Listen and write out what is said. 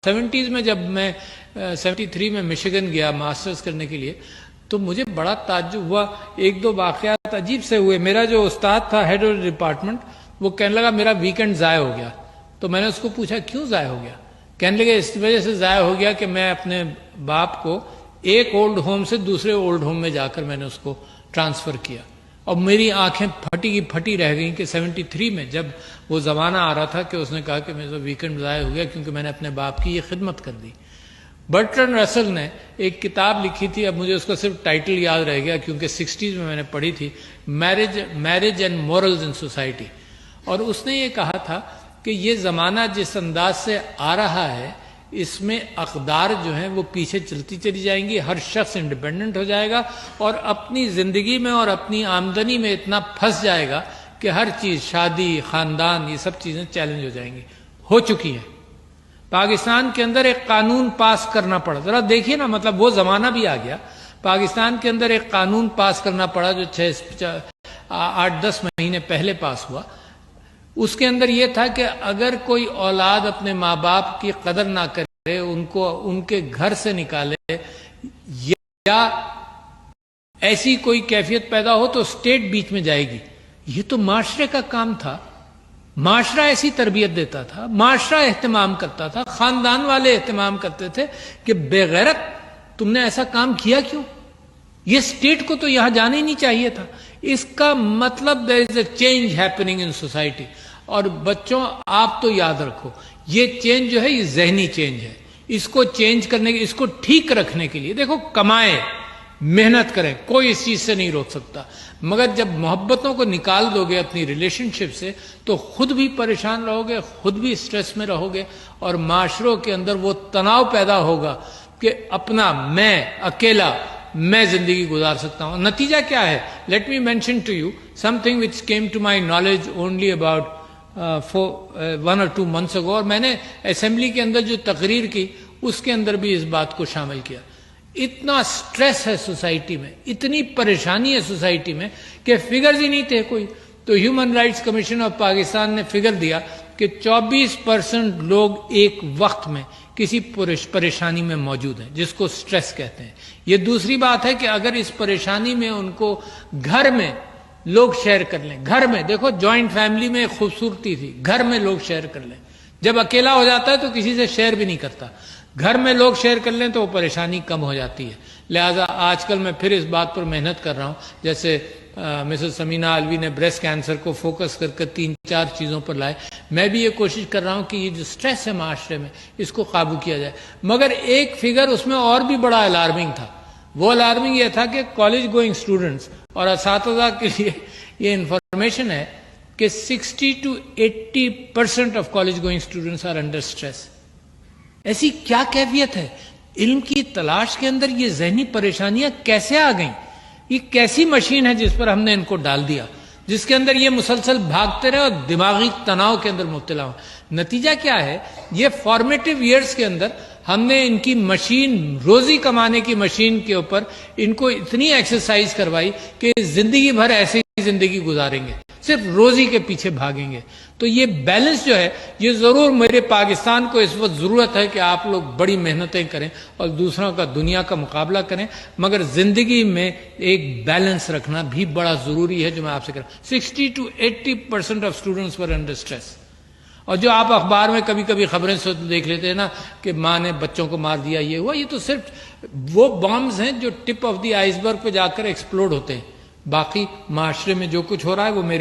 70s میں جب میں 73 میں مشیگن گیا ماسٹرز کرنے کے لیے تو مجھے بڑا تعجب ہوا. ایک دو واقعات عجیب سے ہوئے. میرا جو استاد تھا ہیڈ آف ڈپارٹمنٹ وہ کہنے لگا میرا ویکنڈ ضائع ہو گیا. تو میں نے اس کو پوچھا کیوں ضائع ہو گیا؟ کہنے لگے اس وجہ سے ضائع ہو گیا کہ میں اپنے باپ کو ایک اولڈ ہوم سے دوسرے اولڈ ہوم میں جا کر میں نے اس کو ٹرانسفر کیا. اور میری آنکھیں پھٹی کی پھٹی رہ گئیں کہ 73 میں جب وہ زمانہ آ رہا تھا کہ اس نے کہا کہ میرا ویکنڈ ضائع ہو گیا کیونکہ میں نے اپنے باپ کی یہ خدمت کر دی. برٹرن رسل نے ایک کتاب لکھی تھی, اب مجھے اس کا صرف ٹائٹل یاد رہ گیا کیونکہ 60s میں نے پڑھی تھی, marriage and morals in society. اور اس نے یہ کہا تھا کہ یہ زمانہ جس انداز سے آ رہا ہے اس میں اقدار جو ہیں وہ پیچھے چلتی چلی جائیں گی, ہر شخص انڈیپینڈنٹ ہو جائے گا اور اپنی زندگی میں اور اپنی آمدنی میں اتنا پھنس جائے گا کہ ہر چیز, شادی, خاندان, یہ سب چیزیں چیلنج ہو جائیں گی. ہو چکی ہیں. پاکستان کے اندر ایک قانون پاس کرنا پڑا, ذرا دیکھیے نا, مطلب وہ زمانہ بھی آ گیا. پاکستان کے اندر ایک قانون پاس کرنا پڑا جو 8-10 مہینے پہلے پاس ہوا. اس کے اندر یہ تھا کہ اگر کوئی اولاد اپنے ماں باپ کی قدر نہ کرے, ان کو ان کے گھر سے نکالے یا ایسی کوئی کیفیت پیدا ہو تو اسٹیٹ بیچ میں جائے گی. یہ تو معاشرے کا کام تھا. معاشرہ ایسی تربیت دیتا تھا, معاشرہ اہتمام کرتا تھا, خاندان والے اہتمام کرتے تھے کہ بے غیرت تم نے ایسا کام کیا کیوں؟ یہ اسٹیٹ کو تو یہاں جانا ہی نہیں چاہیے تھا. اس کا مطلب there is a change happening in society. اور بچوں آپ تو یاد رکھو یہ چینج جو ہے یہ ذہنی چینج ہے. اس کو چینج کرنے کے, اس کو ٹھیک رکھنے کے لیے دیکھو کمائیں, محنت کریں, کوئی اس چیز سے نہیں روک سکتا. مگر جب محبتوں کو نکال دو گے اپنی ریلیشن شپ سے تو خود بھی پریشان رہو گے, خود بھی سٹریس میں رہو گے اور معاشروں کے اندر وہ تناؤ پیدا ہوگا کہ اپنا میں اکیلا میں زندگی گزار سکتا ہوں. نتیجہ کیا ہے؟ Let me mention to you something which came to my knowledge only about 1 or 2 months ago, اور میں نے اسمبلی کے اندر جو تقریر کی اس کے اندر بھی اس بات کو شامل کیا. اتنا سٹریس ہے سوسائٹی میں, اتنی پریشانی ہے سوسائٹی میں کہ فگرز ہی نہیں تھے کوئی. تو human rights commission of Pakistan نے فگر دیا کہ 24% لوگ ایک وقت میں کسی پریشانی میں موجود ہیں جس کو سٹریس کہتے ہیں. یہ دوسری بات ہے کہ اگر اس پریشانی میں ان کو گھر میں لوگ شیئر کر لیں, گھر میں دیکھو جوائنٹ فیملی میں ایک خوبصورتی تھی, گھر میں لوگ شیئر کر لیں. جب اکیلا ہو جاتا ہے تو کسی سے شیئر بھی نہیں کرتا, گھر میں لوگ شیئر کر لیں تو وہ پریشانی کم ہو جاتی ہے. لہٰذا آج کل میں پھر اس بات پر محنت کر رہا ہوں, جیسے مسز سمینہ الوی نے بریسٹ کینسر کو فوکس کر کے 3-4 چیزوں پر لائے. میں بھی یہ کوشش کر رہا ہوں کہ یہ جو سٹریس ہے معاشرے میں اس کو قابو کیا جائے. مگر ایک فگر اس میں اور بھی بڑا الارمنگ تھا. وہ الارمنگ یہ تھا کہ کالج گوئنگ اسٹوڈنٹس اور اساتذہ کے لیے یہ انفارمیشن ہے کہ 60 to 80% of college going students are under stress. ایسی کیا کیفیت ہے؟ علم کی تلاش کے اندر یہ ذہنی پریشانیاں کیسے آ گئیں؟ یہ کیسی مشین ہے جس پر ہم نے ان کو ڈال دیا, جس کے اندر یہ مسلسل بھاگتے رہے اور دماغی تناؤ کے اندر مبتلا ہوں. نتیجہ کیا ہے؟ یہ فارمیٹیو ایئرز کے اندر ہم نے ان کی مشین, روزی کمانے کی مشین کے اوپر ان کو اتنی ایکسرسائز کروائی کہ زندگی بھر ایسے ہی زندگی گزاریں گے, صرف روزی کے پیچھے بھاگیں گے. تو یہ بیلنس جو ہے یہ ضرور میرے پاکستان کو اس وقت ضرورت ہے کہ آپ لوگ بڑی محنتیں کریں اور دوسروں کا, دنیا کا مقابلہ کریں, مگر زندگی میں ایک بیلنس رکھنا بھی بڑا ضروری ہے جو میں آپ سے کہہ رہا ہوں. 60 to 80% of students were under stress. اور جو آپ اخبار میں کبھی کبھی خبریں سے دیکھ لیتے ہیں نا کہ ماں نے بچوں کو مار دیا, یہ ہوا, یہ تو صرف وہ بامز ہیں جو ٹپ آف دی آئس برگ پہ جا کر ایکسپلوڈ ہوتے ہیں. باقی معاشرے میں جو کچھ ہو رہا ہے وہ میرے